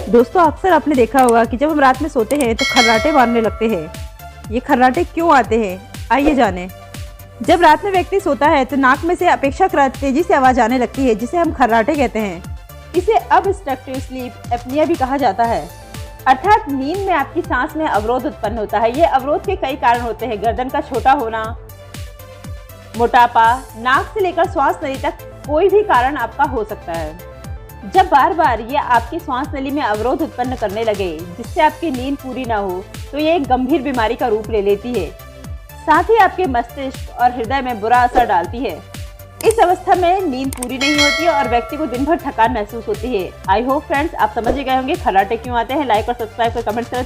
दोस्तों अक्सर आपने देखा होगा कि जब हम रात में सोते हैं तो खर्राटे मारने लगते हैं। ये खर्राटे क्यों आते हैं, आइए जानें। जब रात में व्यक्ति सोता है तो नाक में से अपेक्षाकृत तेजी से आवाज आने लगती है, जिसे हम खर्राटे कहते हैं। इसे ऑब्स्ट्रक्टिव स्लीप एपनिया भी कहा जाता है, अर्थात नींद में आपकी सांस में अवरोध उत्पन्न होता है। ये अवरोध के कई कारण होते हैं। गर्दन का छोटा होना, मोटापा, नाक से लेकर श्वास नली तक कोई भी कारण आपका हो सकता है। जब बार बार ये आपकी श्वास नली में अवरोध उत्पन्न करने लगे जिससे आपकी नींद पूरी ना हो तो ये एक गंभीर बीमारी का रूप ले लेती है। साथ ही आपके मस्तिष्क और हृदय में बुरा असर डालती है। इस अवस्था में नींद पूरी नहीं होती है और व्यक्ति को दिन भर थकान महसूस होती है। आई होप फ्रेंड्स आप समझ गए होंगे खर्राटे क्यों आते हैं। लाइक और सब्सक्राइब कर कमेंट करें।